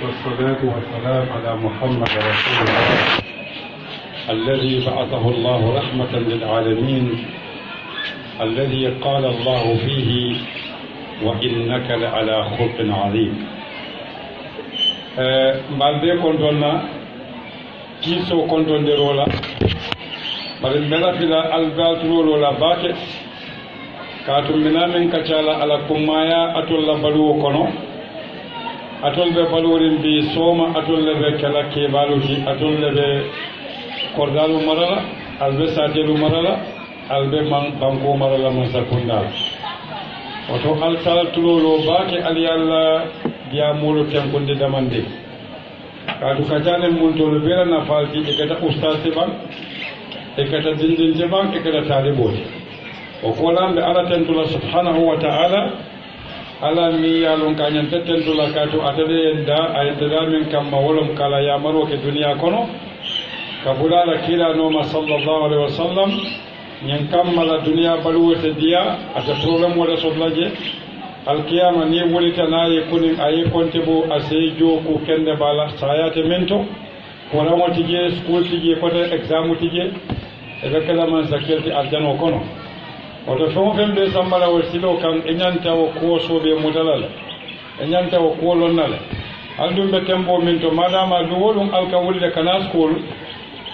والصلاة والسلام على محمد رسول الله الذي بعثه الله رحمة للعالمين الذي قال الله فيه وإنك لعلى خلق عظيم. مالبي كنتنا كيسو كنتن درولا بل ملافلا البالترولو لا باكت كاتم منامن كتالا على كمايا أتول بلو كنو أتول بلورين بي سوما أتول بكلا كيبالوشي أتول كوردالو مرلا ألبي ساتيلو مرلا ألبي بانكو مرلا من سكوندال وتو ألسال تلولو باكي ألي الله diamulu tenkundi damandi kadu kajane muntolu bela na falti ekata ustaz ban ekata dindin ban ekata taliboti o kolambe ala tentula subhanahu wa ta'ala ala mi yalon kanyan tentula katu atade nda ayda min kamma wolum kala ya maro ke duniya kono kabulala kila no sallallahu alaihi wasallam nyen kammala duniya baluwete dia ata problem wala soblaje alkiyama ni wulita naye kunin aye konte bo asejo ko kende bala sayate mento ko rawati je school tije ko exam tije e kala man sakirti aljano kono o to fo fembe sambala wal silo kan enyanta o ko sobe mudalala enyanta o ko lonnala andum be tembo mento madama du wolum alka wulde kana school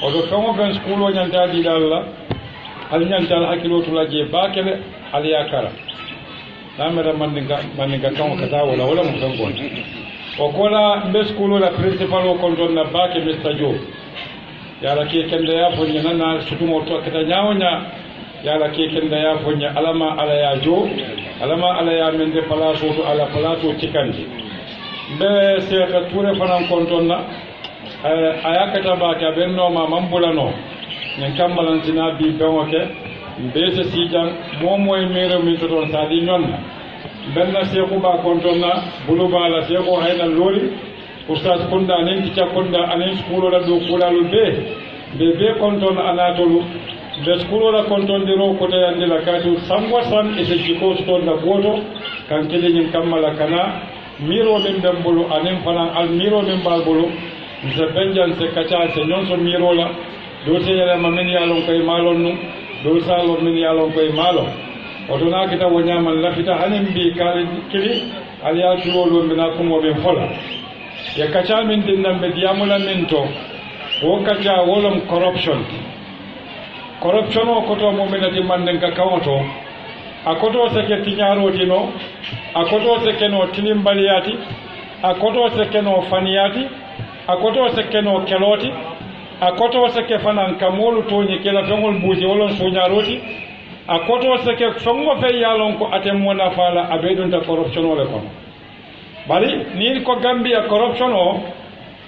o to fo fen school o nyanta di dalla al nyanta hakilo to laje bakele al yakara namera mandinga kan kaza wala musangon o kola mbe skulu la principal o konton na bake Mr. Joe yala ke kende ya fonya nana sutumo to kata nyawonya yala ke kende ya fonya alama ala ya jo alama ala ya mende palaso to ala palaso tikandi mbe se ka ture fanan konton na ayakata baka benno ma mambulano nyen kambalantina bi bewoke mbese sijan momoy mero min to don sadi nonna benna seku ba kontonna buluba la seku hayna loli ustaz kunda nen tica kunda anen skulo la do kulalu be konton anatolu be skulo la konton diro ko to yande la katu samwa san e se jiko sto na goto kan kede nyin kamala kana miro men dambulu anen fanan al miro men balbulu se benjan se kacha se non so miro la do se yala mamen yalon koy malon nu do salo min yalon koy malo otona kita wonyama lafita hanim bi kali kili aliya tulo mina kumo be fola ya kacha min dinnan be diamula minto o kacha wolom corruption o koto mo menati manden ka kawoto akoto seke tinyaro tino akoto seke no tilimbaliyati akoto seke no faniyati akoto seke no keloti akoto seke fanan kamolu toñi kela fengol buuji wolon soñaroti akoto seke fengo fe yalon ko atem mona fala abedunta corruption wala kono bari ni ko gambia corruption o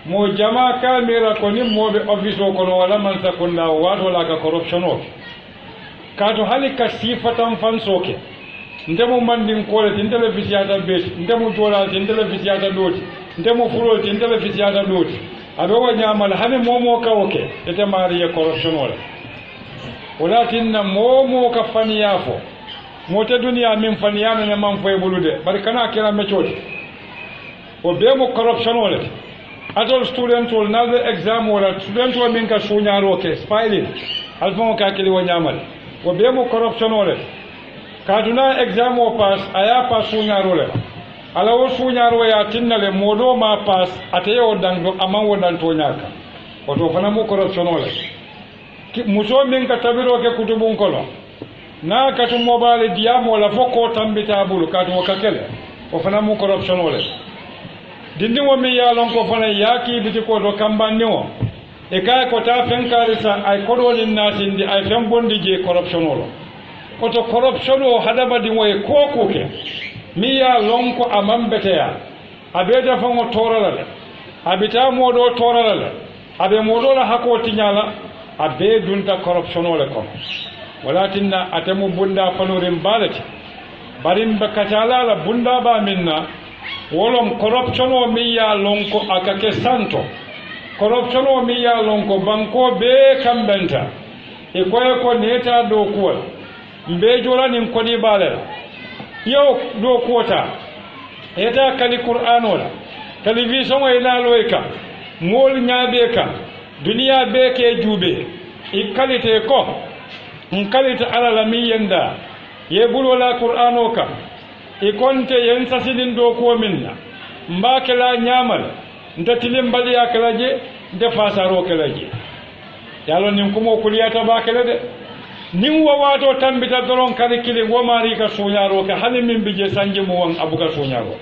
mo jama kamera ko ni mobe office o kono wala man sakunda wato la ka corruption o kato halika sifatan fansoke ndemo mandin kole tin televisiata besi ndemo tola tin televisiata doti ndemo fulo tin televisiata doti abe wa nyamal hane momo ka oke ete mariya corruption wala walakin momo ka faniyafo mote duniya min faniyana ne man fay bulude bari kana kira mechoti o be mo corruption wala adol student wol nalbe exam wala student wol min ka sunyaro ke spailing alfon ka kili wa nyamal o be mo corruption wala kaduna exam o pass aya pass sunyaro le ala wo suñaro ya tinnale modo ma pass atayo dango aman wodan to nyaka oto fana mo corruption wala muso min ka tabiro ke kutubun kono na katu mobile diamo la foko tambita bulu katu wakakele o fana mo corruption wala dindi wo mi yalon ko fana yaki biti ko do kambanni o e kay ko ta fenkarisa ay kodoli nasindi ay fembondi je corruption wala oto corruption o hadabadi mo e kokuke mi ya lonko amambeteya abeta fango torala abita modo torala abe modo la hako tinyala abe dunta corruption wala ko walatinna atemu bunda fanurim balati barim bakatala la bunda ba minna wolom corruption o mi ya lonko akake santo corruption o mi ya lonko banko be kambenta e koye ko neta do kuwal mbe jola nin kodi balel yo do kota eta kali qur'an wala télévision e naaloy ka moolu ñaabe ka duniya be ke juube i qualité ko qualité ala la mi yenda ye bulola qur'ano ka i konte yen sasidin do ko minna mbake la ñaamal nda tilim baliya kala je nda fasaro kala je yalo nin kumo kuliyata ba kala de nin wawato tambita doron kali kili wo mari ka suñaro ka hani min bije sanje mu wan abuka suñaro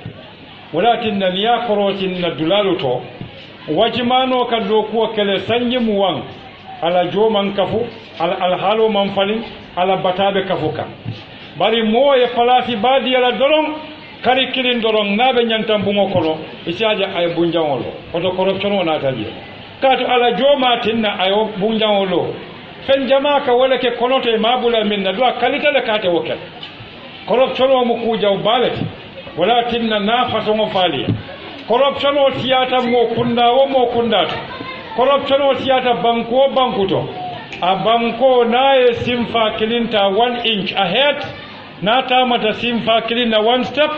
walakin na niya korotin na dulalu to wajimano ka do ko kele sanje mu wan ala joman kafu ala halo man falin ala batabe kafuka bari moye palasi badi ala doron kari kilin doron nabe nyantam bungo kono isiaja ay bunjawolo oto corruption wona taji kato ala joma tinna ayo bunjawolo fen jama ka wala ke konote mabula minna do kalita le kate wokel corruption o mu kujaw balati wala tinna na façon faliya corruption o tiyata mo kunda wo mo kundato corruption o tiyata banko bankuto a banko naye simfa kilinta 1 inch ahead na tamata simfa kilina 1 step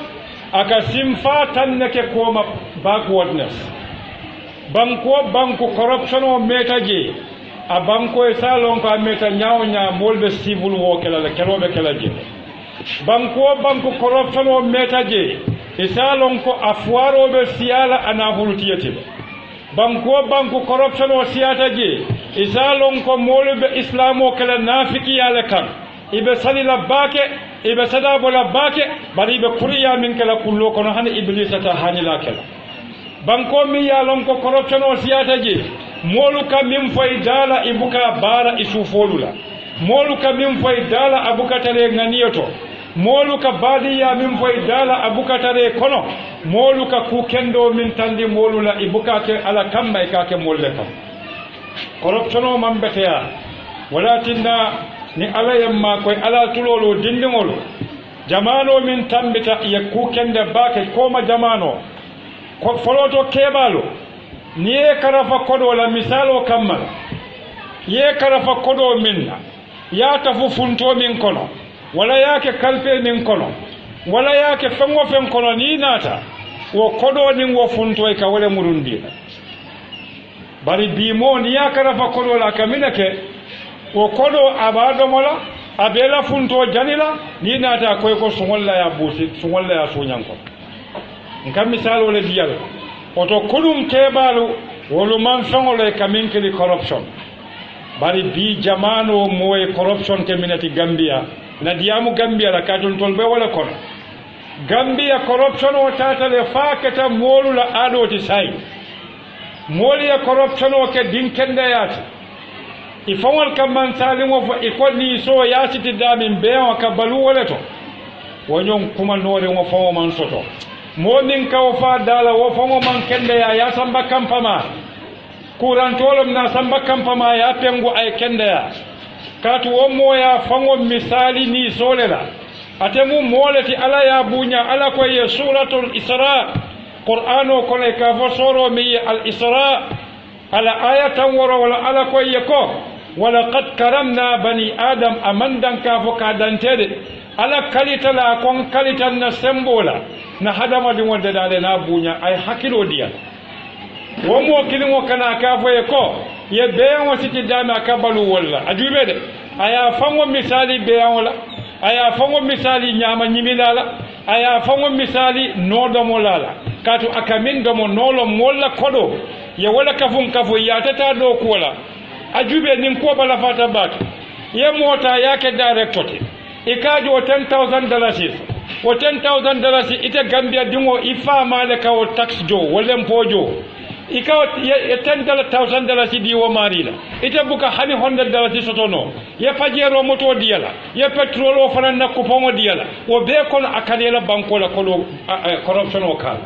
aka simfa tan nake koma backwardness banko corruption o meta je a banko e salon ko meta nyawnya molbe civil wo kala la kelobe kala je banko corruption o meta je e salon ko afwaro be siala ana hulutiyete banko corruption o siata je e salon ko molbe islamo kala nafiki yala kan ibe salila bake ibe sadabo la bake bari ibe kuriya min kala kullo kono han iblisa ta hanila kala banko mi yalon ko corruption o siyata je moluka min fay dala ibuka bara isufolula moluka min fay dala abuka tare nganiyoto moluka badiya min fay dala abuka tare kono moluka ku kendo min tandi molula ibuka ke ala kamba ikake molle kam corruption o mambeteya walatinna ni ala yamma koy ala tulolo dindingolo jamano min tambita ye kukende bake koma jamano ko foloto kebalo ni e karafa kodo la misalo kammal ye karafa kodo minna ya tafu funto min kono wala yake kalpe min kono wala yake fengo fen kono ni nata wo kodo nin wo funto e ka wala murundi bari bimo ni ya karafa kodo la kaminake o kodo abadomola abela funto janila ni nata koy ko sungolla ya busi sungolla ya sonyanko ngam misalo le diyal oto kulum kebalu wolu man fangole kaminkili corruption bari bi jamano moy corruption ke minati Gambia na diamu Gambia la katun tolbe wala kono Gambia corruption o tata le fakata molu la adoti sai moli ya corruption o ke dinkende yati ifawal kamman salimo fo ikonni so yasiti damin be o ka balu wala to wonyon kuma nore mo fawo man soto momin ka fa dala wo fawo man kende ya samba kampama kurantolom na samba kampama ya pengu ay kende ya katu wo moya fawo misali ni solela atemu molati ala ya bunya ala ko ye suratul isra qur'ano ko le ka fo soro mi al isra ala ayatan wala ala ko ye ko ولقد كرمنا بني آدم أمندن كافو كادنتيد على كاليتا لا كون كاليتا نسمبولا نهدم دي ود دالنا بونيا اي حكيلو ديال ومو كلمو كنا كافو يكو يبيان وسيتي داما كبلو ولا اجوبه دي ايا فامو مثالي بيان ولا ايا فامو مثالي نياما نيميلالا ايا فامو مثالي نودومو لالا كاتو akamin domo nolo molla kodo ye wala kafum kafu yatata do kola ajube nin ko bala fata bak ye mota yake directote ikaji o $10,000 o $10,000 ite Gambia dingo ifa malaka o tax jo wolem pojo ikaw ye $10,000 di wo marila ite buka hani $100 sotono ye pajero moto diala ye petrol o fana na kupongo diala o be kon akalela banko la kolo corruption o kala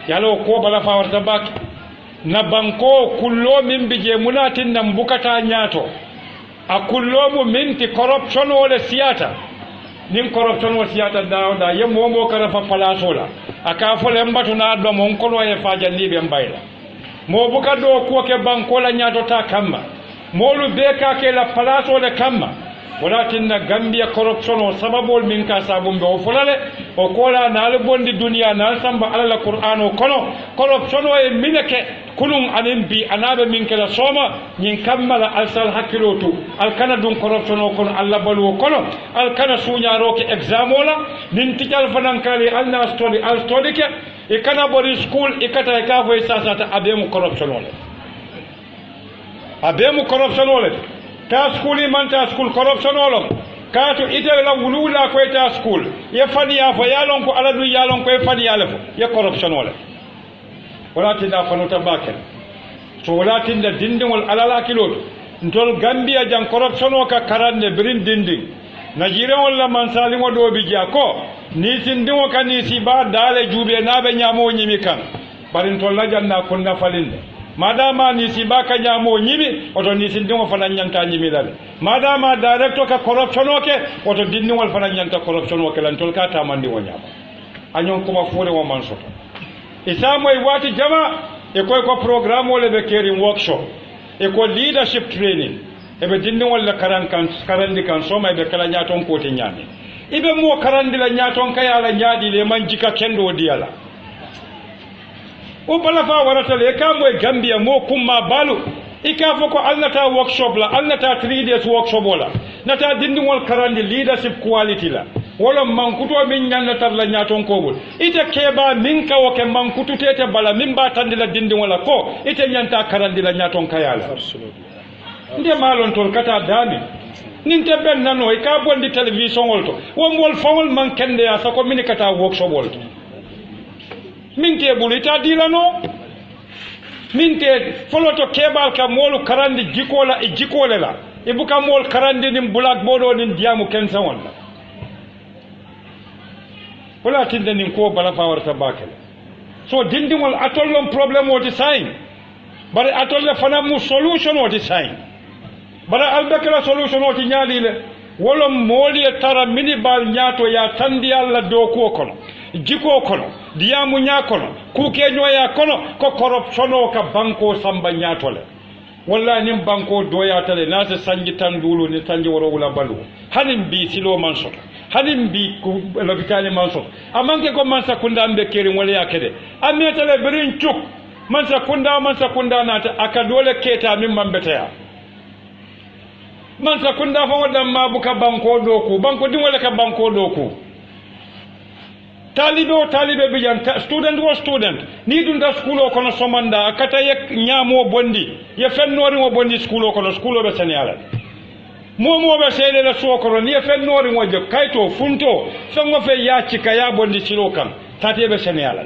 yalo ko bala fa warta bak na banko kullo min bije munatin nan bukata nyato a kullo mu minti corruption wala siyata nin corruption wala siyata da ye momo kara fa palasola aka fo le mbatu na do mon kono e fa janni be mbayla mo buka do ko ke banko la nyato ta kamma molu be ka ke la palasola kamma walakin na Gambia corruption o sababol min ka sabum be o fulale o kola naal bondi duniya naal samba ala la qur'an o kono corruption o e minake kunun anin bi anaɓe min kela sooma ñin kammala alsal hakkilotu alkana ɗum corruption o kono allah balu o kono alkana suñaroke exam ola nin tiƴal fanankali alna alstolike e kana ɓori school e kata e ka foye sasata abemu corruption ole abemu corruption ole ta school imanta school corruption olom kato ite la wulula ko ta school ye faniya fo yalon ko ala du yalon ko e faniyale fo ye corruption ole wala tinda fanuta bakel so wala tinda dindingol alala kilol ntol gambia jan corruption o ka karande birin dinding najire wala mansali mo do bi jako ni sindimo kan ni siba dale jube nabe nyamo nyimi kan barin tol la janna kunna falinde madama ni siba ka nyamo nyimi oto ni sindimo fana nyanta nyimi dal madama director ka corruption o ke oto dindingol fana nyanta corruption o ke lan tol ka tamandi wo nyama anyon kuma fure wo man soto isamo e wati jama e koy ko programme wala be keri workshop e ko leadership training e be dindi wala karandi kan soma e be kala nyaton ko te nyame ibe mo karandi la nyaton kay ala nyaadi le man jika kendo diala o bala fa warata le kamo e gambia mo kumma balu ika foko alnata workshop la alnata 3 days workshop wala nata dindi wal karandi leadership quality la wala mankuto min ñannatar la ñaton kobul ite keba min ka woke mankutu tete bala min ba tandi la dindi wala ko ite ñanta karandi la ñaton kayala nde malon tol kata dami nin te ben nano e ka bondi television wolto wo mol fawol man kende ya sako min kata workshop wolto min te bulita dilano min te foloto kebal ka molu karandi jikola e jikole la e buka mol karandi nim bulak bodo nin diamu kensa wonna wala tinde nin ko bala fawarta bakele so dindingol atollon problem oti sain bare atolle fana mu solution oti sain bare albekela solution oti nyaadile wala moli tara minibal nyaato ya tandi alla do ko kono jiko kono diamu nya kono ku kenyo ya kono ko corruption o ka banko samba nyaatole walla nim banko doya tale nase sanji tandulu ni sanji woro wala balu hanim bi silo man soto hanim bi ku lobitani man soto amanke ko man sakunda ambe keri wala yakede ametale birin cuk man sakunda nata akadole keta min mambetaya man sakunda fa wadam mabuka banko doku banko din wala ka banko doku talibe bijan student ni dun da school o kono somanda akata yek nyamo bondi ye fennori mo bondi school o kono school o be seniyala momo be sede la sokoro ni fennori mo je kayto funto songo fe ya cika ya bondi silo kan tati be seniyala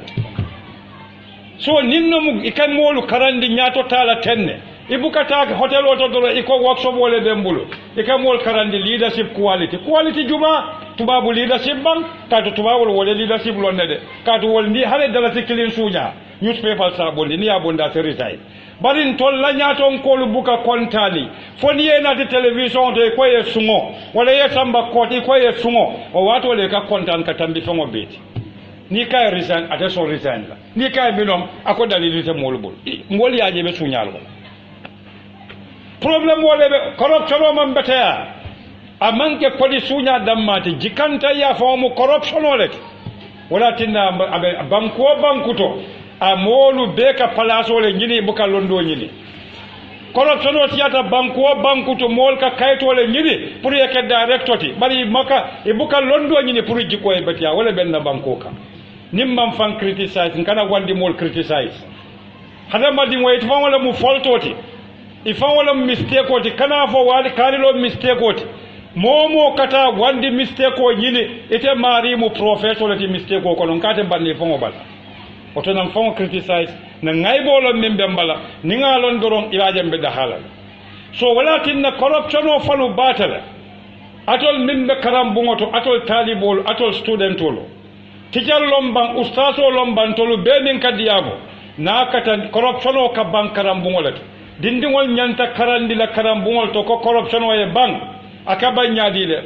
so ninno mu ikan molu karandi nyato tala tenne ibukata hotel o to do iko workshop wole bembulu ikan mol karandi leadership quality juma tubabu leadership bang katu tubabu wole leadership londe de katu wol ndi hale dala sikilin sunya newspaper sa bondi ni abonda seritai barin tol la nyaton ko lu buka kontali foni ena de television de ko ye sungo wala ye samba koti ko ye sungo o wato le ka kontan ka tambi fongo beti ni kay resign attention resign la ni kay binom ako dalili te molbul ngol yaaje be sunyal wala problem wole be corruption o man betaya amanke kodi sunya dammati jikanta ya famu corruption ole wala tinna bankuto amolu beka palaso le nyini buka londo nyini corruption o tiata bankuto mol ka kayto le nyini pour yeke directoti bari maka e buka londo nyini pour jiko e betia wala benna bankoka nimman fan criticize kana wandi mol criticize hada madi mo et wala mu foltoti ifan wala mistake oti kana fo wali kanilo mistake oti momo kata wandi mistake o nyini ite mari mu professor ti mistake o kono kate banni fongo bal oto nan fongo criticize na ngaybolo membe mbala ni ngalon doron ilaje mbe da halal so wala tinna corruption o falu batala atol membe karam bungoto atol talibol atol studentolo tijal lomban ustaso lomban tolu be min kadiyabo na kata corruption o ka bankaram bungolat dindingol nyanta karandi la karam bungol to ko corruption o e bang akaba nyaadile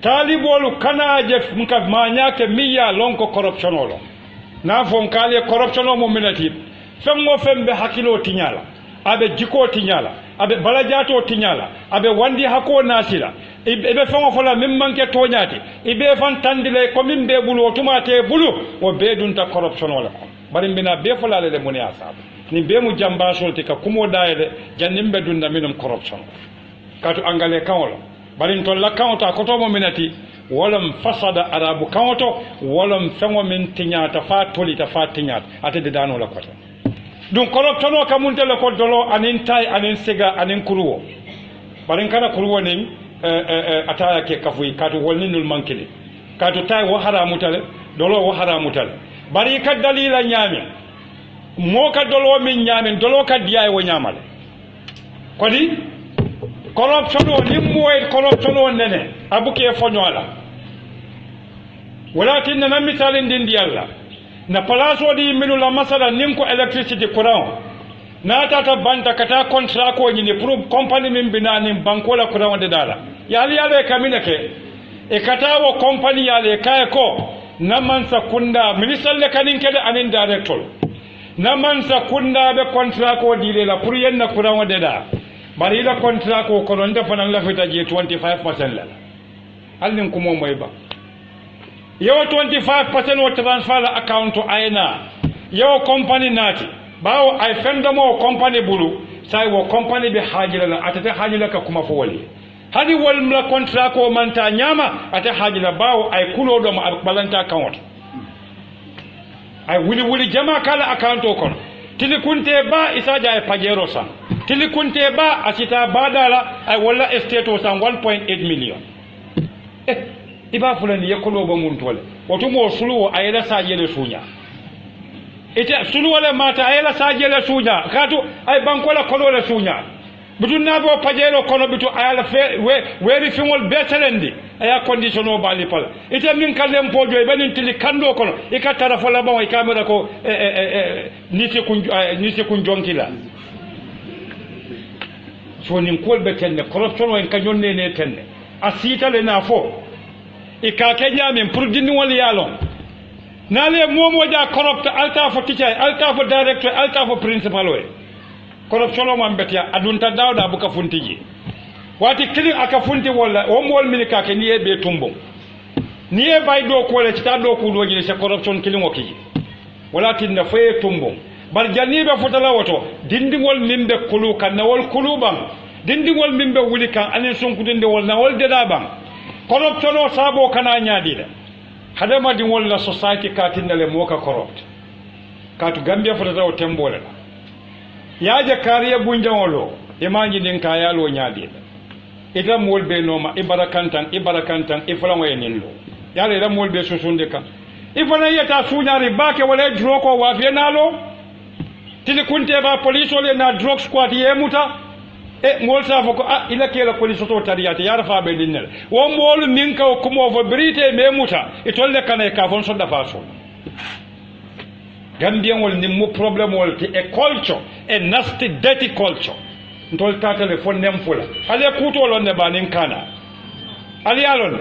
talibolu kana je mka manyake miya lonko corruption olo na fon kale corruption o mo minati femmo fembe hakilo tinyala abe jiko tinyala abe balajato tinyala abe wandi hako nasila ibe fengo fola min manke toñati ibe fan tandile ko min be bulu o tumate bulu o be dunta corruption wala ko bari mbina be fola le moni asab ni be mu jamba solti ka kumo dayele jannim be dunda minum corruption katu angale kawlo bari to la kawta ko to mo minati walam fasada arabu kawto walam fengo min tiñata fa tolita fa tiñata atede dano la kota dum corruption o kamunte le ko dolo anin tay anin siga anin kuruwo bari kana kuruwo nin ataya ke kafuyi katu wolninul mankili katu tay wo haramutale dolo wo haramutale bari ka dalila nyami mo ka dolo min nyami dolo ka diay wo nyamale kodi corruption o nimmoy corruption o nene abuke fonyola walakin na misalin din di Allah na palaso di minu la masala nim ko electricity courant na tata banta kata contrat ko nyini pour company min binani banko la courant de dala yali yale kamina ke e kata wo company yale kay ko naman sa kunda minister le kanin kede anin director naman sa kunda be contrat ko dile la pour yenna courant de da bari la contrat ko ko non defanan la fita je 25% la halin kuma moy ba yo 25% wo transfer la account to aina yo company nati bawo ay fendamo company bulu sai wo company be hajira la atata hajira ka kuma fo wali hadi wal mla contrat ko manta nyama ata hajira bawo ay kulo do ma balanta account ay wuli jama kala account ko tili kunte ba isaja ay pajero san tili kunte ba asita badala ay wala estate o san 1.8 million iba fulani yakulo ba mun tole wato mo sulu ayela sajele sunya ite sulu wala mata ayela sajele sunya katu ay bankola kolo la sunya bidun nabo pajero kono bitu ayala fe weri fingol betelendi aya condition o bali pala ite min kalem pojo e banin tili kando kono e katara fola ba e camera ko nisi kun jonkila so nin kolbe tenne corruption o en kanyonne ne tenne asita le na fo e ka kenya min pour dinni wal yalon nale momo ja corrupt alta fo teacher alta fo director alta fo principal we corruption o man betia adunta dawda buka funtiji wati kili aka funti wala o mol min ka ke niye be tumbo niye bay do ko le ta do ko do ni se corruption kili ngokiji wala tinna faye tumbo bar janibe fotala woto dindingol mimbe kulu kan nawol kuluban dindingol mimbe wuli kan anen sonkudinde wol nawol deda ban corruption o sabo kana nyaadida hadama di wol la society katinale moka corrupt katu gambia fotata o tembole yaaje kariya bunjawolo imanji din kayalo nyaadida ita mol be noma ibarakantan iflango yeninlo yale ida mol be susunde kan ifana yeta sunyari bake wala droko wa fienalo tili kunte ba police ole na drug squad yemuta mol sa foko ila kela police to tariyata yara fa be dinnel wo mol minka ko mo fo brite memuta itolle kana ka fon so dafa so gambien wol ni mo problem wol ti e culture e nasty dirty culture ntol ta telephone nem fula ale kuto lon ne banin kana ali alon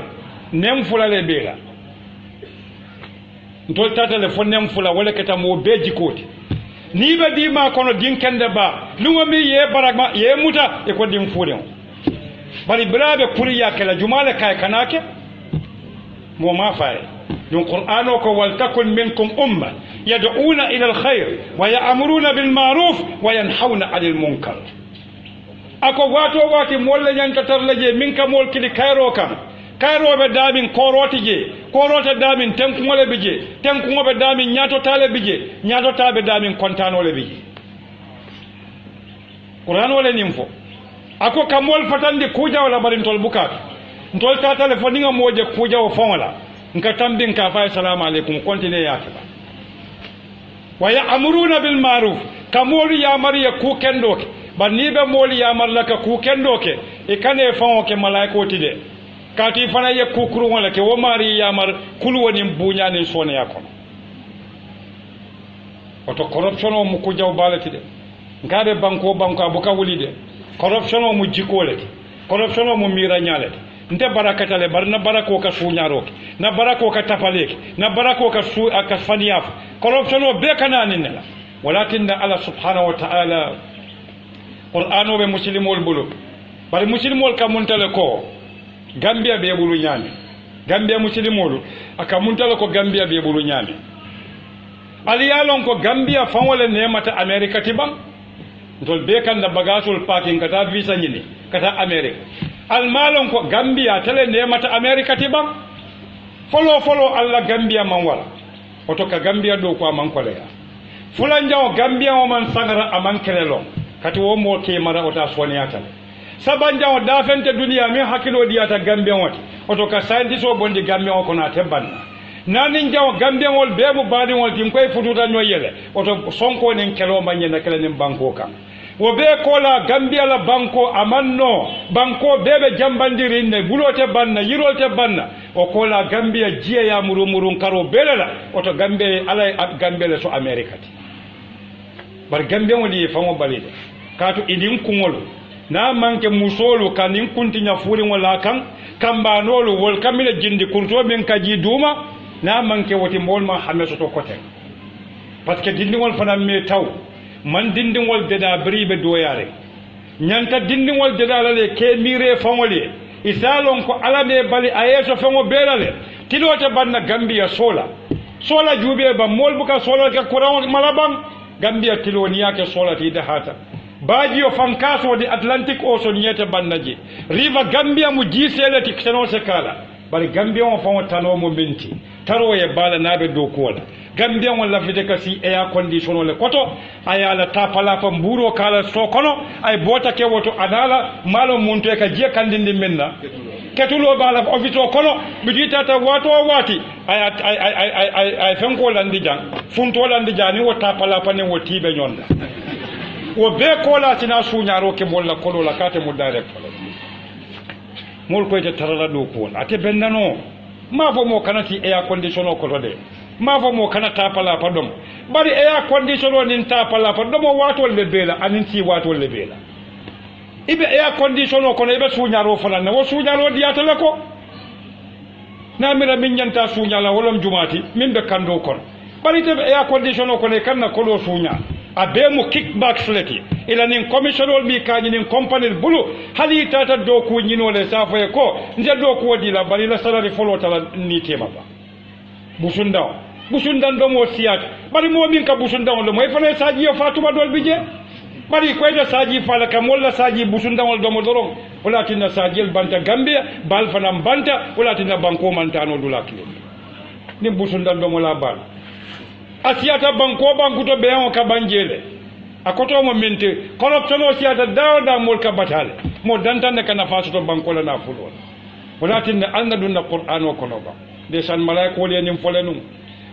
nem fula le bela ntol ta telephone nem fula wala kata mo beji koti ni be di ma kono din kende ba lungo mi ye baragma ye muta e ko din fude bari brabe kuriya kala jumala kay kanake mo ma faay don qur'ano ko wal takun minkum umma yad'una ila alkhair wa ya'muruna bil ma'ruf wa yanhauna 'anil munkar ako wato wati molle nyanta tarlaje min ka mol kili kayro kam kayro be damin koroti je korota damin tenku ngole bije tenku ngobe damin nyato tale bije nyato tabe damin kontano le bije qur'an wala nimfo ako kamol fatandi kuja wala barin tol bukat ntol ta telephone nga moje kuja o fonla nka tambin ka fa assalamu alaikum continue ya ta wa ya'muruna bil ma'ruf kamol ya mariya ku kendoke banni be moli ya marlaka ku kendoke e kane fon ke malaiko tide kati fana ye kukuru wala ke wo mari ya mar kulu woni bunya ni sone yakon oto corruption o mu ko jaw balati de ngade banko abuka wulide corruption o mu jikole corruption o mu mira nyale nte barakatale barna barako ka suñaroke na barako ka tapaleke na barako ka su ka faniyaf corruption o be kanani nela walakin Allah subhanahu wa ta'ala qur'ano be muslimol bulu bari muslimol ka muntale ko Gambia be bulu nyame Gambia muslimolu aka muntala ko Gambia be bulu nyame ali yalon ko Gambia fanwole nemata America tibam dol be kan da bagasul parking kata visa nyini kata America almalon ko Gambia tele nemata America tibam follow alla Gambia man wala oto ka Gambia do ko man ko leya fulanjaw Gambia o man sangara aman kelelo kati wo mo ke mara ota soniyata sabanjaw da fente duniya min hakilo diyata Gambia wati oto ka scientist o bondi Gambia o kono tebanna nanin jaw Gambia wol bebu badi wol tim koy fututa nyoyele oto sonko nen kelo manye na kelen banko kan wo be kola Gambia la banko amanno banko bebe jambandiri ne bulote banna yirolte banna o kola Gambia jiya ya murumurun karo belela oto Gambia alay Gambia so America ti bar Gambia woni famo balide kaatu idin kungolu na manke musolu kanin kuntinya furi wala kan kambanolu wol kamile jindi kurto min kaji duma na manke woti molma hameso to kote parce que dindingol fana me taw man dindingol deda bribe doyare nyanta dindingol deda lale ke mire famole isalon ko alame bali ayeso fango belale tilote banna Gambia sola jube ba mol buka sola ka kuran malabam Gambia tiloniya ke sola ti da hata bajiyo fankaso di Atlantic Ocean yete bannaji river Gambia mu jisele ti seno se kala bari Gambia on fango tano mo minti taro ye bala nabe do kola Gambia on lafite kasi air condition le koto ayala tapala fa mburo kala so kono ay bota ke woto anala malo muntu e ka je kandindi menna ketulo bala office kono bidita ta wato wati ay fenko landi jang funto landi jani wo tapala fa ne wo tibe nyonda wo be kola tina sunyaro ke bolla kolo la kate mu direct mol ko te tarala do ko ate bennano ma fo mo kanati air condition ko de ma fo mo kana tapala pa dom bari air condition nin tapala pa dom wato le bela anin ci wato le bela ibe air condition ko ne be sunyaro fana ne wo sunyaro diata le ko na mira min nyanta sunyala wolom jumati min be kando kon bari te air condition ko ne kanna ko do sunya abe mu kickback fleti ila nin commissioner mi kañi nin company bulu hali tata do ko ñinole safo e ko nde do ko wadi la bari la salary folo tala ni tema ba busundan do mo siyat bari mo min ka busundan do moy fane saji yo fatuma dol bije bari ko da saji fala kam wala saji busundan do mo doron wala tinna saji banta Gambia bal fanam banta wala tinna banko mantano dula kile ni busundan do mo la bal asiyata banku to beyan ka banjele akoto mo mente corruption o siyata dawda mol ka batale mo dantande kana faso to banko la na fulo walakin anna dunna qur'an o kono ba de san malaiko le nim folenum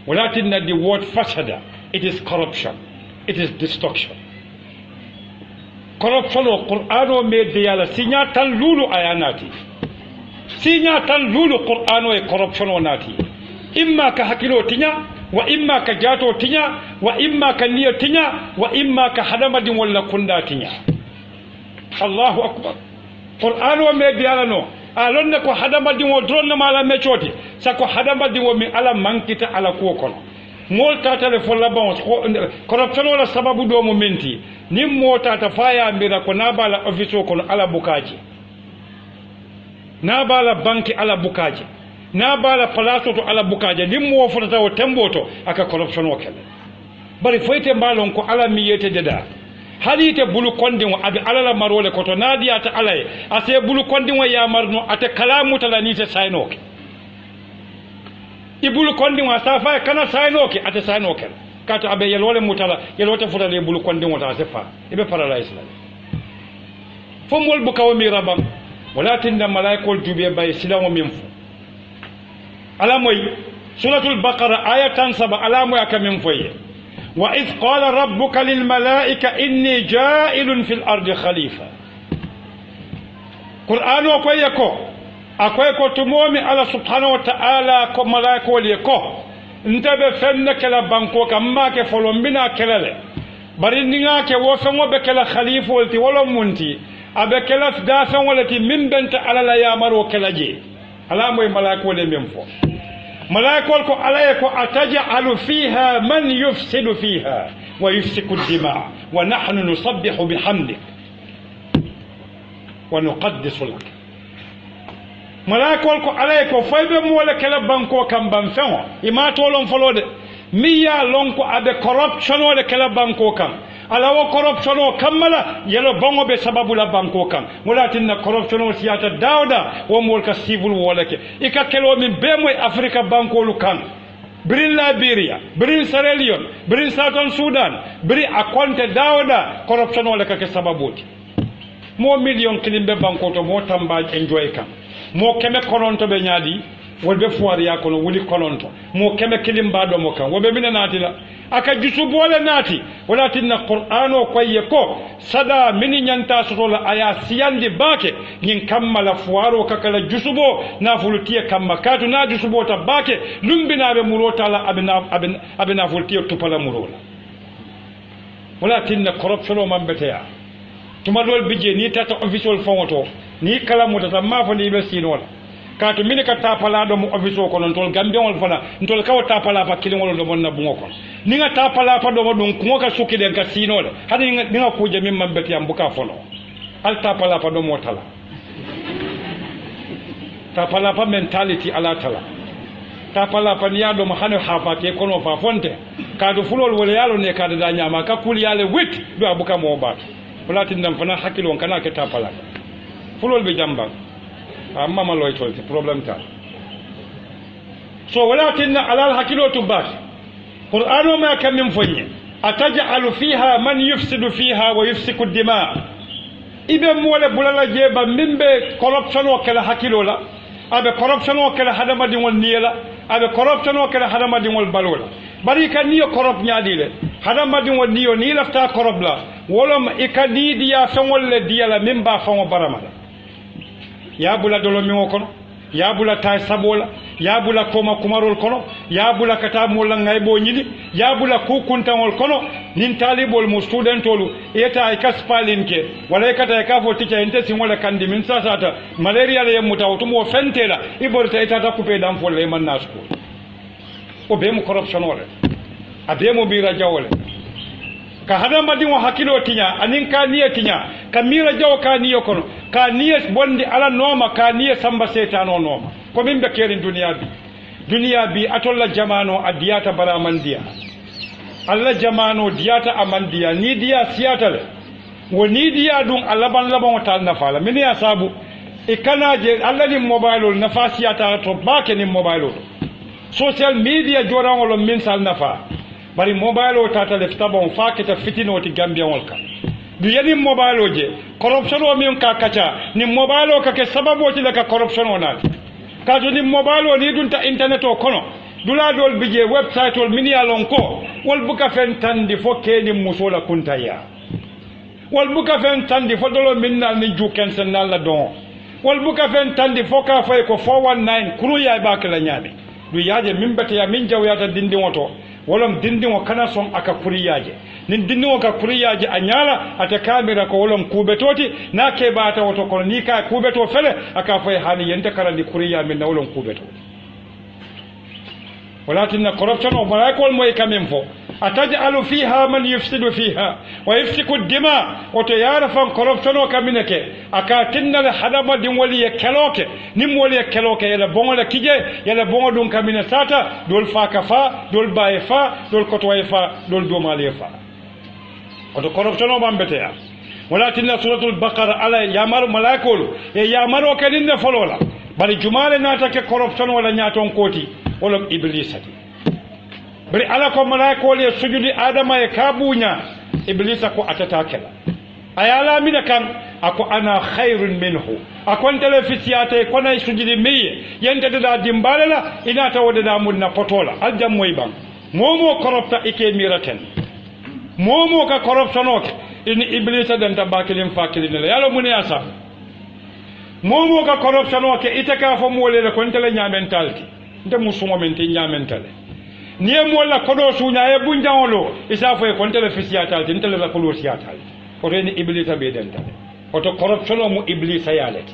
walakin the word fasada it is corruption, it is destruction. Corruption o qur'an o me de yala sinya tan lulu ayanati sinya tan lulu qur'an o e corruption o nati imma ka hakilo tinya wa imma ka jato tinya wa imma ka niya tinya wa imma ka hadamadin walla kunda tinya. Allahu akbar. Qur'an wa me biala no alon ko hadamadin wo drone mala me choti sako hadamadin wo mi ala mankita ala ko kono mol tata le folla bon corruption wala sababu do mo menti nim mota ta faya mbira ko nabala office ko ala bukaji nabala banki ala bukaji na bala palaso to ala bukaje limmo fotata o temboto aka corruption o kele bari foyte mbalon ko ala miyete deda halite bulu kondin wa abi ala marole ko to nadiya ta alay ase bulu kondin wa ya marno ate kalamu tala ni te saynoke ibulu kondin wa safa kana saynoke ate saynoke kato abe yelole mutala yelote futale bulu kondin wa ta sefa ibe parala islam fomol bukawo mi rabam walakin da malaikol jube bay silamo minfu alamoy suratul baqara ayatan 7 alamoy akamin foye wa id qala rabbuka lil malaika inni ja'ilun fil ardi khalifa qur'ano ko yeko akoy ko tumomi ala subhanahu wa ta'ala ko malaiko le ko ntabe fenne kala banko kamma ke folombina kelale bari ninga ke wo fengo be kala khalifa wolti wolo munti abe kala da fen wolati min benta ala la yamaro kala je alamoy malaiko le memfo ملائكة كو عليكو أتجعل فيها من يفسد فيها ويفسك الدماء ونحن نصبح بحمدك ونقدس لك malakol ko alay ko faybe mo wala kala banko kam ban fengo ima tolon folode mi ya lon ko abe corruption wala kala banko kam ala wo corruption o kammala yelo bongo be sababu la banko kam mulatinna corruption o siyata dawda wo mol ka civil wala ke ika kelo min be moy africa banko lu kan birin Liberia birin Sierra Leone birin Southern Sudan biri akonte dawda corruption wala ka ke sababuti mo million kilimbe banko to mo tamba enjoy kam mo keme kononto be nyaadi wolbe fuwar ya kono wuli kononto mo keme kilimba do mo kan wobe mina naati la aka jusubu wala naati wala tinna qur'ano koye ko sada mini nyanta sotola aya siyandi bake nyin kammala fuwaro kakala jusubo na fulutiye kamma katu na jusubo ta bake lumbina be murota la abina fulutiye tupala murola wala tinna corruption o mambeteya tuma dol bije ni tata official fongoto ni kala mutata mafo ni be sinola kaatu mini ka tapala do mo office ko non tol gambiol fana ntol kaw tapala pa kilingol do bonna bungo ko ni nga tapala pa do mo dum ko ka sukki den ka sinole hani ni nga kuje min mambeti am buka fono al tapala pa do mo tala tapala pa mentality ala tala tapala pa ni ado mo hanu hafa ke kono fa fonte kaatu fulol wala yalo ne kaada da nyama ka kul yale wit do abuka mo ba fulati ndam fana hakilo kana ke tapala fulol be jamba amma maloy tolti problem ta so walakin alal hakilo tubat qur'anu ma kam min fonye ataj'alu fiha man yufsidu fiha wa yufsiku dima ibe mole bulala jeba mimbe corruption o kala hakilo la abe corruption o kala hadama dingol niyela abe corruption o kala hadama dingol balola bari kan niyo corrupt nyaadile hadama dingol niyo ni lafta corrupt la wolom ikadi diya fengol le diya la mimba fango baramala yabula dolo mi kono yabula tay sabola yabula koma kumarol kono yabula kata mola ngaybo nyidi yabula kukuntangol kono nin talibol mu studentolu eta ay kaspalinke wala kata ka fo teacher ente singola kandi min sasata malaria le muta otumo fentela iborta eta ta couper dam fo le man nasko o be mu corruption wala abe mu bira jawole ka hadama dingo hakilo tinya anin ka niya tinya ka mira jaw ka niyo kono ka niya bondi ala noma ka niya samba setano noma ko min be kerin duniya bi atolla jamano adiyata baramandiya alla jamano diyata amandiya ni diya siyatale woni diya dun alaban laban tal nafala min ya sabu ikanaje alla ni mobile nafa siyata to bake ni mobile social media jorangolo min sal nafa bari mobile o tata lefta bon faketa fitino ti gambia wolka du yani mobile o je corruption o min ka kacha ni mobile o ka ke sababu ti la ka corruption o nati ka to ni mobile o ni dunta internet o kono dula dol bije website ol min ya lon ko wol buka fen tandi fo keni musola kuntaya wol buka fen tandi fo dolo min nal ni juken sen nal la don wol buka fen tandi fo ka fay ko 419 kuru ya ba kala nyaade du yaaje min bete ya min jawyata dindi woto wolom dindingo kana son aka kuriyaje nin dindingo ka kuriyaje anyala ata kamera ko wolom kubetoti na ke bata woto ko ni ka kubeto fele aka fay hani yente kala ni kuriya min na wolom kubeto walakin corruption o barakol moy kamem fo ataj'alu fiha man yufsidu fiha wa yafsiku dima oto yara fan corruption o kamineke aka tinnal hadama din wali ya keloke nim wali ya keloke yala bongola kije yala bongo dun kamina sata dol fa kafa dol baye fa dol kotwaye fa dol domale fa oto corruption o bambete ya walakin suratul baqara ala yamar malakul ya yamaro kadinne folola bari jumale natake corruption wala nyaton koti wolom iblisati bari ala ko malaiko le sujudi adama e kabunya iblisa ko atata kala ayala mina kan ako ana khairun minhu akon telefisiyate ko nay sujudi mi yente da dimbalala ina tawde da munna potola aljam moy bang momo koropta ike miraten momo ka corruption ok in iblisa den tabakilim fakilin la yalo muni asa momo ka corruption ok itaka fo molele ko tele nyamentalti nte musumo men te nyamentale niye molla kodo sunya e bunjawolo isa fo e kon tele fisiatal tin tele la kolo siatal o reni iblisa be dentale o to corruption mu iblisa yalete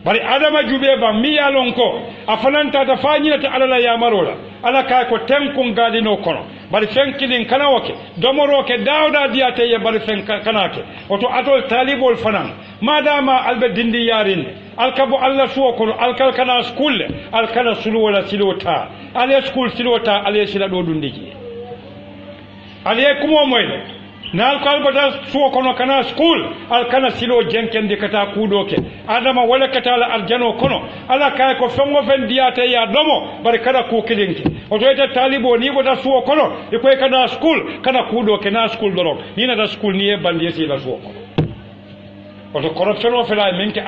bari adama jube ba mi yalon ko afananta ta fanyita ala la yamarola ala kay ko tenkon gadino kono bari fen kilin kana woke domoro ke dawda diyate ye bari fen kana ke oto atol talibol fanan madama albe dindi yarin alkabo alla suwo kono alkal kana school alkana sulu wala silota ale school silota ale sila do dundiji ale kumo moyle nal kalbata suwo kono kana school alkana silo jenkende kata kudoke adama wala kata la arjano kono ala kay ko fengo fen diyate ya domo bari kada ku kilinki oto ita talibo ni bota suwo kono ikoy kada school kana kudoke na school doro ni na da school ni e bandi si la suwo kono oto corruption o fela minke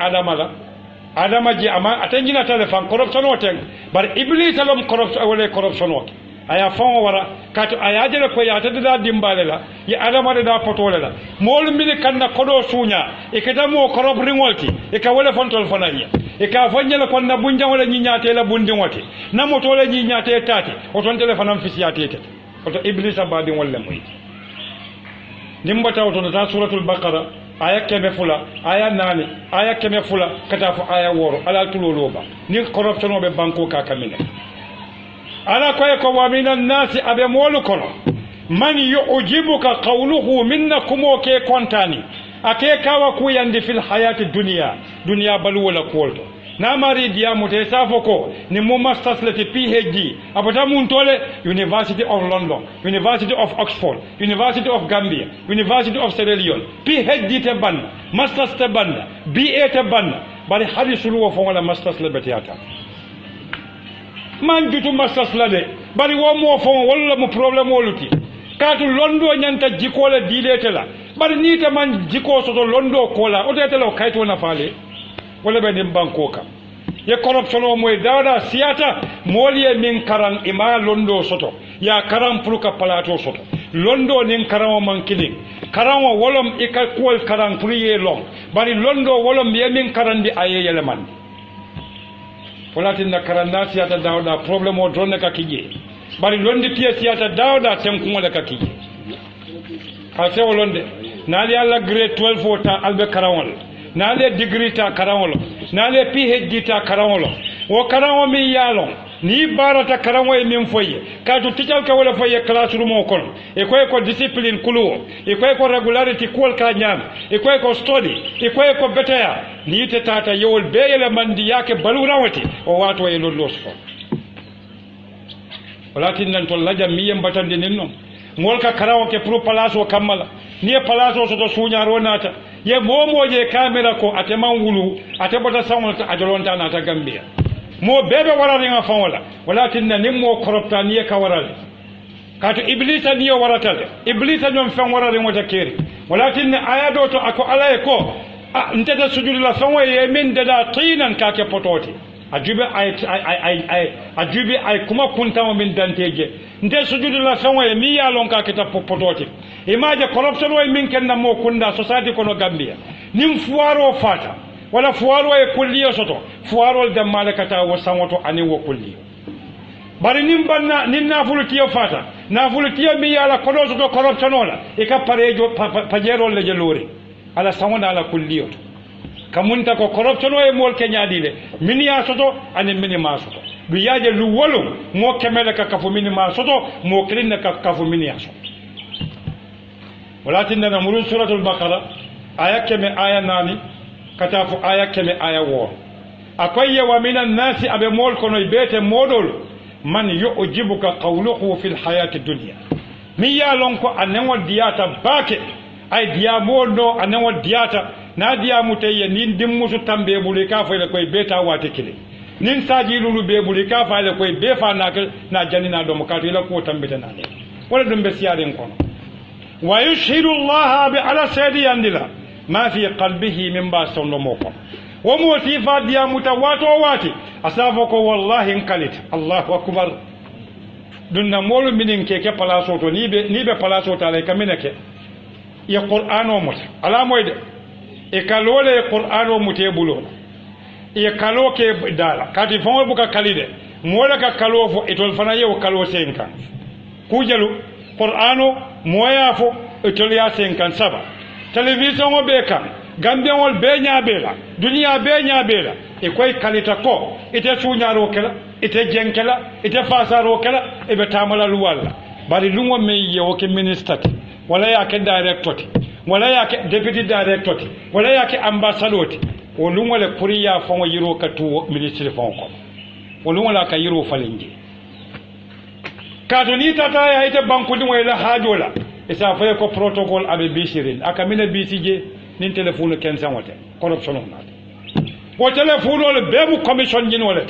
adama ji ama atanjina telefon corruption o ten bar iblis alom corruption wala corruption o aya fon wara kato aya jele ko ya tada dimbale la ya adama da potole la mol mini kanna kodo sunya e kada mo corrupt ringolti e ka wala fon tol fananya e ka fanjela kon na bunja wala nyinyate la bundi wote na motole nyinyate tati o ton telefon am fisiyate tete oto iblis abadi wala moy nimbata oto ta suratul baqara aya keme fula aya nani aya keme fula kata fo aya woro ala tuloloba ni corruption be banko ka kamine ala koye ko wa minan nasi abe molu kono man yu'jibuka qawluhu minnakum o ke kontani ake kawa ku yandi fil hayati dunya balu wala kolto na mari diamu te safoko ni mo masters lati PhD abata mun tole University of London, University of Oxford, University of Gambia, University of Sierra Leone, PhD te banna masters te banna BA te banna bari hadisul wo fo wala masters le betiata man jutu masters la de bari wo mo fo wala mo problème woluti katu londo nyanta jikole dilete la bari ni te man jiko soto londo kola o tete lo kayto na fale wala be nim banko kam ye corruption o moy dawda siata moliye min karan ima londo soto ya karan pruka palato soto londo nin karan man kilin karan wolom ika kol karan priye long bari londo wolom ye min karan di aye yeleman wala tin na karan na siata dawda problem o donne ka kije bari londi tiya siata dawda tem ko le ka kije ka se wolonde nali alla grade 12 wota albe karan nale degree ta karawolo nale PhD ta karawolo wo karawo mi yalo ni barata karawo e min foye ka to tical ka wala foye classroom o kon e ko discipline kuluwo e ko regularity kol ka nyam e ko study e ko betaya ni te tata yewol beyele mandi yake balurawati o wato e lollo so walakin nan to laja miyem batande nin non ngol ka karawo ke pro place o kamala ni place o so to suñaro nata ye momoje camera ko ateman wulu atebota sawol ta ajolonta na ta Gambia mo bebe warare nga fawola walakin na nimmo koropta ni ka warale kato iblisa ni waratale iblisa nyom fen warare ngota keri walakin aya do to ako alaye ko nteda sujudu la fawo ye min dada tinan ka ke pototi ajube ay kuma kunta min danteje nte sujudu la fawo ye mi ya lon ka ke ta pototi imaje corruption way min kenna mo kunda society kono Gambia nim fuaro fata wala fuaro e kulliyo soto fuaro de malakata wo sanwoto ani wo kulliyo bari nim banna nin nafulu tiyo fata nafulu tiyo mi yala kono soto corruption wala e ka parejo pajero le jelori ala sanwona ala kulliyo kamunta ko corruption way mol kenyadile min ya soto ani min ma soto du yaje lu wolu mo kemele ka kafu min ma soto mo klinna ka kafu min ya soto ولكن نمر سورة البقرة آية كم آية ناني كتاف آية كم آية وور أكوي ومن الناس أبي مول كنو يبيت مودول من يعجبك قوله في الحياة الدنيا ميا لونكو أنو دياتا باكي أي ديامول نو أنو دياتا na diamuteye nin dimmusu tambe buli ka fa le koy beta wate kile nin saji lulu be buli ka fa le koy be fa na janina do mo ka to la ko tambeta na le wala dum be siaren kono ويشهد الله على سيدي عندنا ما في قلبه من باس ونموكم وموتي فاديا متواتو واتي أسافك والله انقلت الله أكبر دون مول من كيكي بلاسوتو نيبي بلاسوتو عليك منك يا قرآن ومت على مويد إكالو لي قرآن ومتيبولون إكالو كي دالا كاتي فمو بكا كاليدي مولا كالو فو إتول فنايا وكالو سينكا كوجلو قرآنو moya fo etoliya 57 television o be kan Gambia wol be nyaabela dunia be nyaabela e koy kalita ko ite suñaro kala ite jenkela ite fasaro kala e be tamala luwalla bari lungo me yewo ke minister wala yake director wala yake deputy director wala yake ambassador o lungo le kuriya fongo yiro ka tu ministre fonko o lungo la ka yiro falingi kato ni tata ya ite banku ni wala hajola isa fa ko protocol abe bishirin aka mina bisije nin telephone ken sanwote corruption on nat o telephone le bebu commission jin wala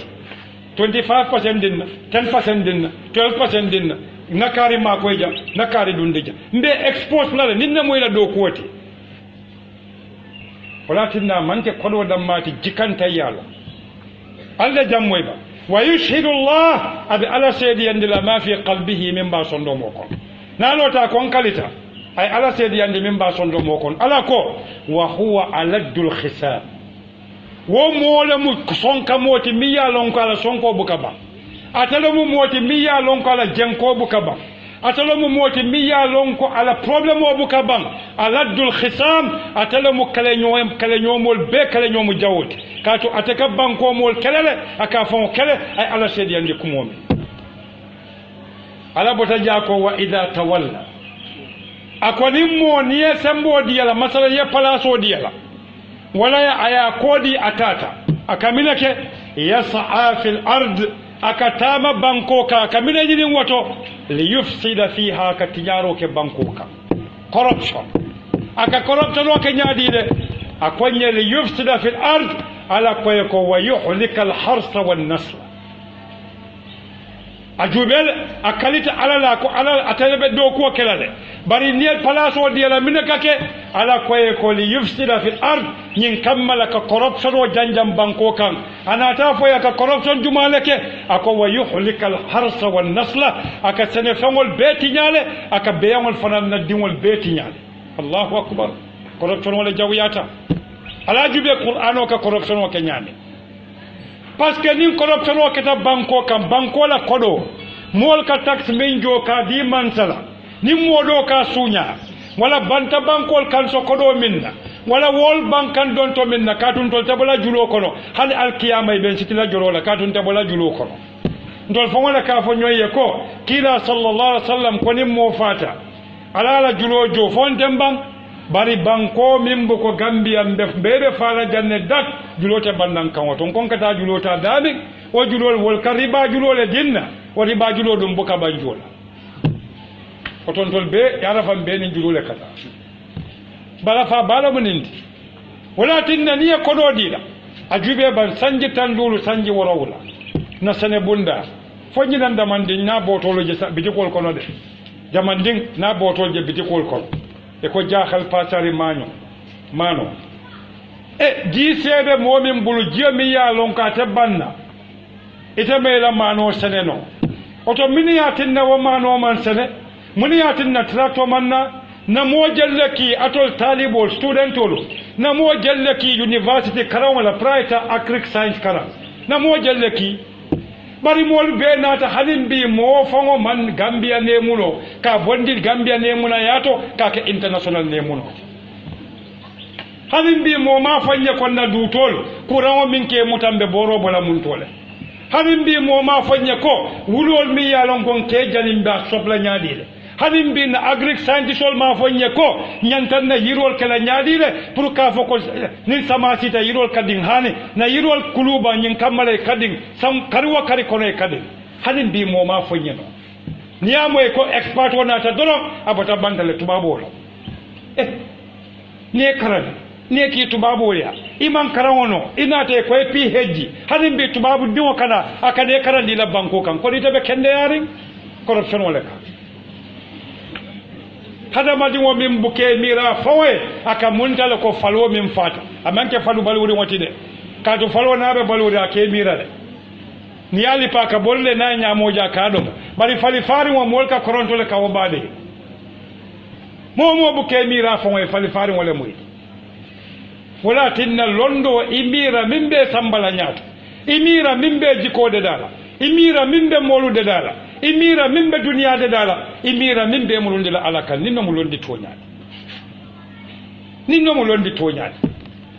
25% dinna 10% dinna 12% dinna nakari makoyja nakari dundija mbe expose la ninna moyla do koti wala tinna manke kodo dammati jikanta yalla alla jammoy ba wa yushhidu Allah abi ala sayyidi andila ma fi qalbihi min ba sondo moko nalota kon kalita ay ala sayyidi andi min ba sondo moko ala ko wa huwa aladul khisab wo mole mu sonka moti mi ya lon ko ala sonko bukaba atalo mu moti mi ya lon ko ala jenko bukaba atalo mu moti mi ya lon ko ala problème o bukaba aladul khisam atalo mu kale nyomol be kale nyomu jawoti kato ataka banko mol kelele aka fon kele ay ala sedi andi kumomi ala bota jako wa idha tawalla akoni mo niye sembo diala masala ya palaso diala wala ya aya kodi atata akaminake yas'a fil ard akatama bankoka akamina jini wato liyufsida fiha katijaro ke bankoka corruption aka corruption o kenyadide akonye liyufsida fil ard ala koyeko wa yuhlika al harsa wan nasl ajubel akalita ala la ko ala atalebe do ko kelale bari niel palaso diala minakake ala koyeko li yufsida fil ard nyin kammala ka corruption o janjam banko kan anata foya ka corruption jumaleke ako wa yuhlika al harsa wan nasla aka sene fangol betinyale aka beyangol fanan na dingol betinyale Allahu akbar corruption wala jawiyata ala jube qur'ano ka corruption o kenyame parce que ni corruption o keta banko kan banko la kodo mol ka tax minjo ka di mansala ni modo ka sunya wala banta bankol kan so kodo minna wala wol bankan don to minna katun tol tabala julo kono hal al qiyamah ben sitila jolola katun tabala julo kono ndol fo wala ka fo nyoye ko kila sallallahu alaihi wasallam ko ni mo fata ala julo jo fon tembang bari banko mimbo ko Gambia mbef bebe fala janne dak julote bandan kan wato kon kata julota dami o julol wol kariba julole dinna o riba julo dum boka banjola oton tol be yara fam be ni julole kata bala fa bala munindi wala tinna niya kodo dila ajube ban sanji tandulu sanji worawula na sene bunda fonyi nan damandin na botolo je bitikol kono de jamandin na botol je bitikol kono e ko jaaxal pasari mano e ji seede momin bulu jemi ya lonka te banna ite mela mano seneno oto mini yatinna wo mano man sene muni yatinna trato manna na mo jelleki atol talibol studentolo na mo jelleki university karam wala private agric science karam na mo jelleki bari mol be nata halin bi mo fango man Gambia ne muno ka bondil Gambia ne muna yato ka ke international ne muno halin bi mo ma fanya ko na dutol kurango minke mutambe boro bola mun tole halin bi mo ma fanya ko wulol mi yalon kon ke jalim ba sobla nyaadile halin bi na agric scientist ma fanya ko nyantan na yirol kala nyaadile pour ka foko ni sama sita yirol kadin hani na yirol kuluba nyin kamale kadin sam karwa kari kono kadin halin bi mo ma fanya no niamo e ko expert wona ta dono abata bandale tubabo lo ne karani ne ki tubabo ya iman karawono inate ko PhD halin bi tubabu diwo kana akade karandi la banko kan ko dite be kende yari corruption wala ka hada madi wo min buke mira fawe aka muntala ko falo min fata amanke falu baluri wotide ka to falo nabe baluri ake mira de ni ali pa ka bolle na nyamoja ka do bari fali fari wo molka koronto le ka wo bade mo buke mira fawe fali fari wala muy wala tinna londo imira mimbe sambala nyato imira mimbe jikode dala imira mimbe molude dala imira mimbe duniya de dala imira mimbe mulundi la alaka ninno mulundi toñani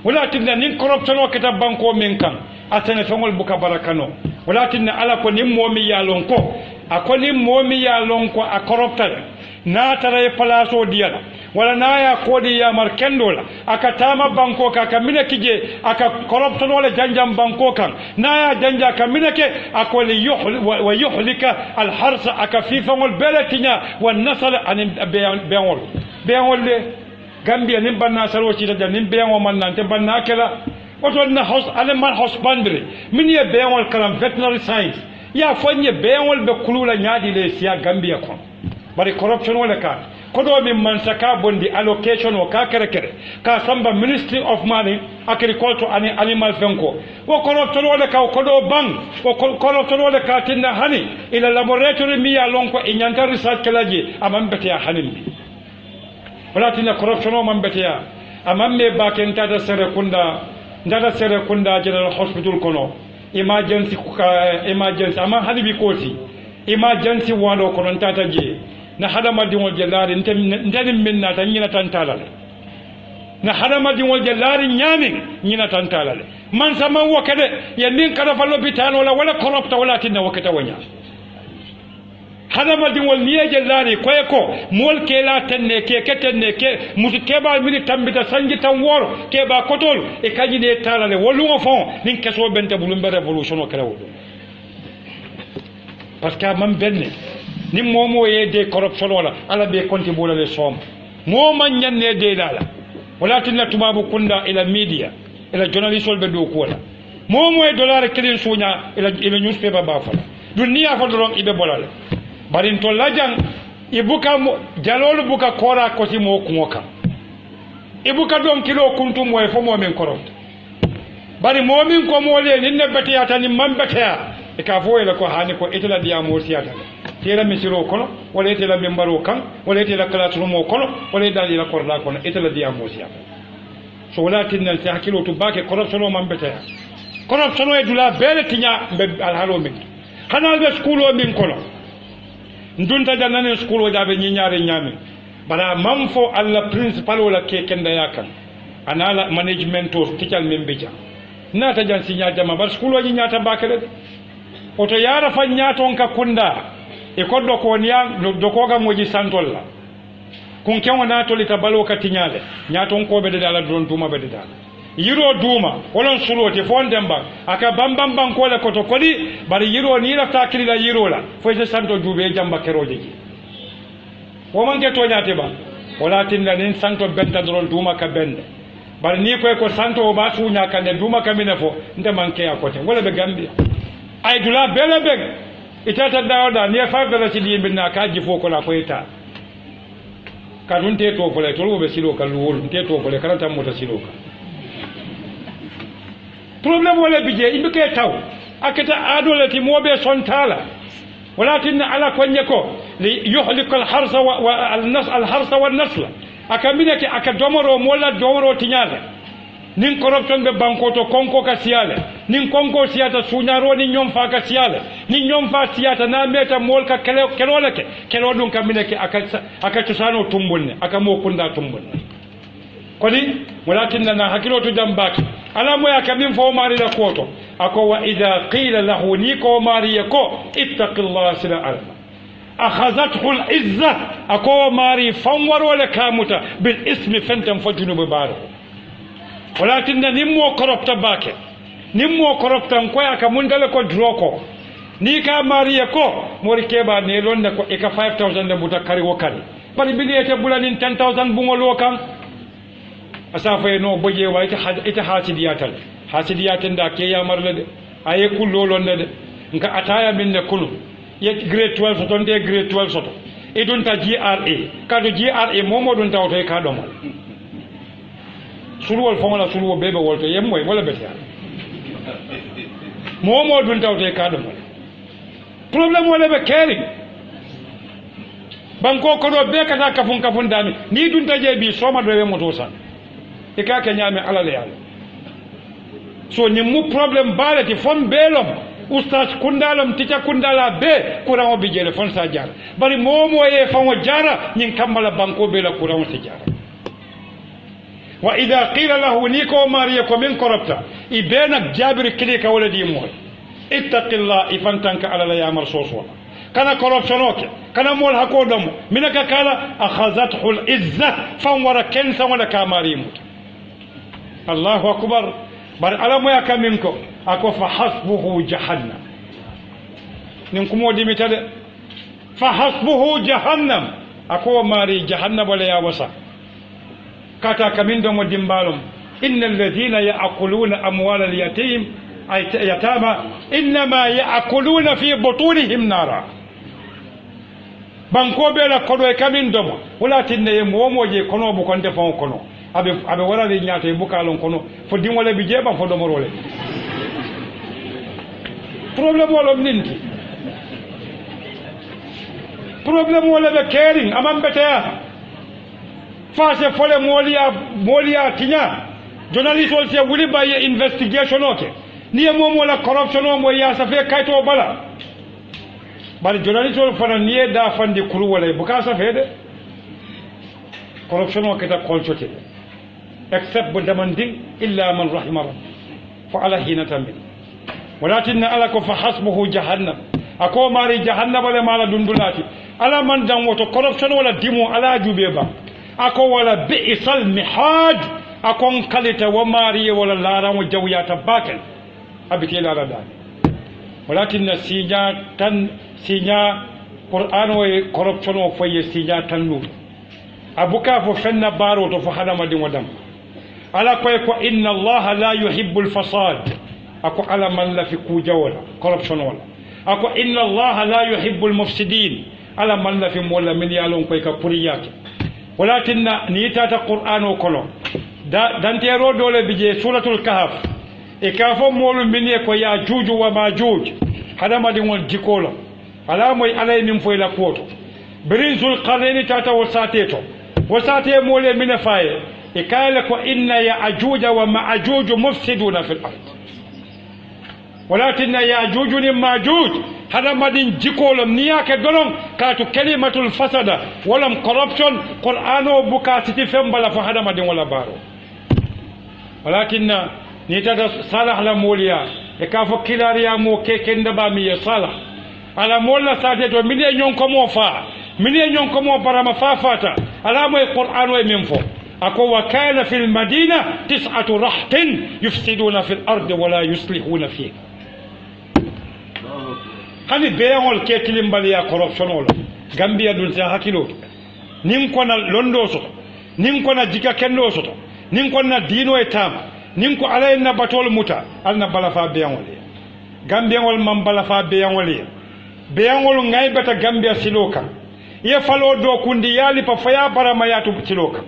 wala tinna nin corruption o keta banko min kan asene fengol buka barakano wala tinna ala ko nin momi yalon ko akoni momi ya lonko a koroptale na tara place o diala wala na ya kodi ya markendola akatama banko ka kamine kije aka koropto wala janjam banko kan na ya janja kamine ke akoli wa yuhlika al harsa akafifa wal balatinya wan nasal an beawol le gambia nim banna salo ci da nim beawo man nan te banna kala oto na house man husbandry min ye beawol kalam veterinary science ya fonye beawol be kulula nyaadi le siya gambia kon bari corruption wala ka kodo min man saka bondi allocation o ka kere ka samba ministry of money agriculture and animal fenko o corruption wala ka kodo bang o corruption wala ka tinna hani ila laboratory mi ya lonko e nyanta research kalaji amam bete ya hanin wala tinna corruption o man bete ya amam me bakenta da sere kunda general hospital kono emergency ama halibi kosi emergency wano kono tata je na hadama diŋol je laari ntenin min naata ñina tantala le na hadama diŋol je laari ñaamin ñina tantala le man saman wo kede ye nin kada fa lopitano la wala koropta wala tinna wo keta wo ñaa hadama diŋol ni ye je laari koye ko mool kela tenne ke musu keba mini tambita sanji tan woro keba kotol e kañine tala le wolluŋo fon nin keso bente bulumbe révolution o kela wo ɗum parce que man benne ni momo ye de corruption wala ala be konti bola le som moma nyanne de dala wala tinna tubabu kunda ila media ila journalist be do ko wala momo e dollar kelin sunya ila newspaper ba fala dunia fa doron ibe bolale barin to lajang ibuka jalolu buka kora ko si mo kumoka ibuka don kilo kuntum moy fo mo men corrupt bari momin ko mole ni ne betiyata ni man beteya e ka fo ila ko hani ko etela dia mo siyata tela misiro kono wala tela membaro kan wala tela classroom kono wala dal ila korda kono etela dia mo siyata so wala tinna sa hakilo to bake corruption o man betaya corruption o dula bele tinya be alhalo min hanal be school o min kono ndunta janane school o jabe nyaare nyame bara mam fo alla principal wala ke kenda yakan anala management o tical membeja nata jan sinya jama bar school o nyaata bakele oto yara fa nyaaton ka kunda e koddo ko niya do ko ga moji santolla kun kenwa na to lita balo ka tinyale nyaaton ko be de dala don tuma be de dala yiro duma wolon sulote fondemba aka bambam banko le koto kodi bari yiro ni la takili la yiro la fo je santo jube jamba keroje ji wo manke to nyaate ba wala tinna nin santo benta don duma ka bende bari ni ko santo ba su nya kan duma ka minefo nde manke akote wala be gambia ay dula bele beg itata dawda ni fa dala ci di binna ka jifo ko la ko ita ka dun te to fole to be silo ka luwol te to fole karanta mota silo ka problem wala bije imbe taw akata adole ti mobe sontala walakin ala konye ko li yuhliku al harsa wa al harsa wal nasla akamine ke akadomoro mola domoro tinyala nin corruption be banko to konko ka siale nin konko siata sunyaro ni nyom fa ka siale ni nyom fa siata na meta mol ka kelo dun kamine ke aka tusano tumbunne aka mo kunda tumbunne kodi walakin na hakilo to jambaki ala moya kamin fo mari la koto ako wa idha qila lahu ni ko mari ko ittaqillaha sila alma akhazathu al-izza ako mari fanwaro le kamuta bil ismi fantam fajunu baro walakin nimmo koropta bake nimmo koropta ko aka mundale ko droko ni ka mariya ko mori keba ne londe ko e ka 5000 de buta kari wokali bari bilete bulanin 10000 bungolo kan asafa no boje wa ita hasidiyatal da ke ya marle de aye kullo londe de nka ataya minne kulu ye grade 12 soto de grade 12 soto e dun ta GRA kado GRA momo dun tawto e ka do mal sulwol fongola sulwo bebe wolto yemmoy wala betiya momo dun tawte kado mo problem wala be keri banko ko do be kata kafun dami ni dun taje bi soma do we moto san e ka ka nyame ala le yalla so ni mu problem balati fon belom ustaz kundalom tica kundala be kurango bi jele fon sa jara bari momo e fango jara nyin kamala banko be la kurango sa jara wa idha qila lahu niko mariya min korabta ibena jabir kilika wala di moy ittaqillah ifantanka ala la yamar soswa kana corruption ke kana mol hakodomo minaka kala akhazathu al-izza fanwara kensa wala kamarimu Allahu akbar bar alamu ya kaminko ako fa hasbuhu jahannam nin kumo dimitade fa hasbuhu jahannam ako mari jahannam wala ya wasa kata kamindo mo dimbalum innal ladhina ya'kuluna amwala al-yatim ay yatama inma ya'kuluna fi butunihim nara banko bela kodo e kamindo mo wala tinne mo moje kono bu konde fon kono abe wala li nyaata e bukalon kono fo dimole bi jeba fo do morole problème wala ninti problème wala be caring amam betea face fole molia tinya journalist wol se wuli baye investigation oke ni mo wala corruption o mo ya sa fe kayto bala bari journalist wol fana ni da fandi kuru wala buka sa fe de corruption o keta kolchote except demanding illa man rahima rabbi fa ala hina tambil walakin alako fa hasbuhu jahannam ako mari jahannam wala mala dundulati ala man dan woto corruption wala dimo ala jube ba ako wala bi'sal mihad akon kalita wa mari wala laran wa jawyata bakal abike la dani walakin sinya qur'an wa corruption o faye sinya tannu abuka fo fenna baro to fo hadama din wadam ala ko inna allaha la yuhibbul fasad ako ala man la fi kujawala corruption wala ako inna allaha la yuhibbul mufsidin ala man la fi mola min yalon ko ka puriyake walakin ni tata qur'ano kono dantero dole bije suratul kahf e kafo molu min ko ya juju wa majuj hadama din won jikola ala moy alay min foy la poto birinzul qarni tata wasate mole min faye e kala ko inna ya ajuja wa maajuj mufsiduna fil ard walakin ya ajuj ni majuj hada madin jikolom niyake dolon katu kalimatul fasada walam corruption qur'ano bukatiti fembala fa hada madin wala baro walakin ni tada salah la moliya e kafo kilariya mo kekende ba mi salah ala molla sate to min e nyon ko mo fa min e nyon ko mo barama fa fata ala moy qur'ano e min fo ako wa kana fil madina 9 rahtin yufsiduna fil ardi wala yuslihuna fiha hani beyangol ke tilimbali ya corruption wala gambia dul sa hakilo nin kona londo so nin kona jika kendo so nin kona dino e tam nin ko alay na batol muta alna balafa beyangol gambia ngol mam balafa beyangol ngay bata gambia siloka ye falo do kundi yali pa faya barama yatu siloka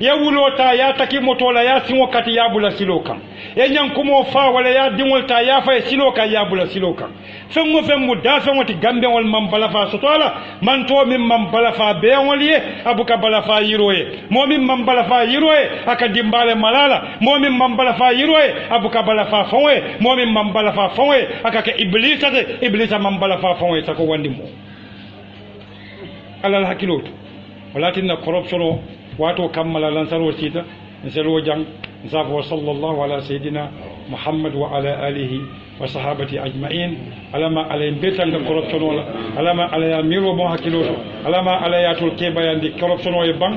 ya wulota ya taki motola ya sinwo kati ya bula siloka ya nyankumo fa wala ya dimolta ya fa siloka ya bula siloka femmo dafa wati gambe wal mam balafa sotola man to min mam balafa be waliye abuka balafa yiroye momin mam balafa yiroye aka dimbale malala momin mam balafa yiroye abuka balafa fonwe momin mam balafa fonwe aka ke iblisa mam balafa fonwe sako wandimo alal hakilot walakin corruption wato kammala lansaro sita nselo jang nsafo sallallahu ala sayidina muhammad wa ala alihi wa sahabati ajma'in alama alay betanga corruption wala alama alaya miro mo hakilo alama alayatul kebayandi corruption o e bang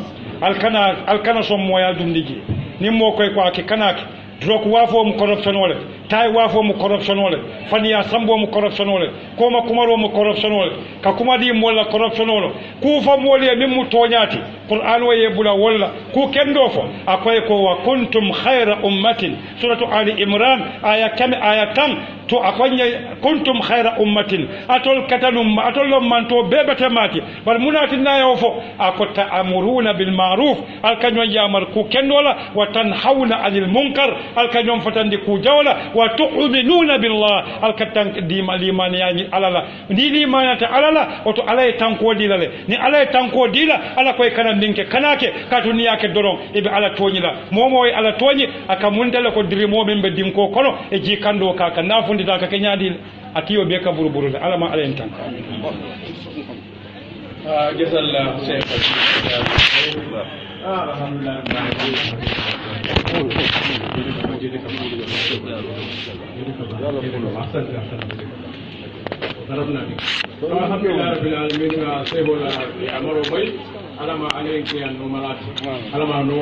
alkana som moya dundiji nimmo koy ko ak kanaki drok wafo mu corruption wala tay wafo mu corruption wala faniya sambo mu corruption wala koma kumaro mu corruption wala ka kuma di molla corruption wala ku fa mole min mu toñati qur'an wa yebula wala ku kendo fo akoy ko wa kuntum khayra ummatin suratu ali imran aya kam ayatan to akonya kuntum khayra ummatin atol katanum atol manto bebete mati bal munati nayo fo akota amuruna bil ma'ruf alkanyo yamar ku kendo la wa tanhauna anil munkar alkanyo fatandi ku jawla wa tu'minuna billah alkatan dima limani yani alala ni limanata alala oto alay tanko dilale ni alay tanko dila ala koy kana ninke kanake katuni yake doron ibe ala toñila momo ala toñi aka mundala ko dirimo membe dinko kono e ji kando ka nafundi ta ka kenyadi atiyo be ka buruburu ala ma ala entan jazalla alhamdulillah darabna bi alhamdulillah rabbil alamin sebo la amaro boy alama alen ke an no malati alama no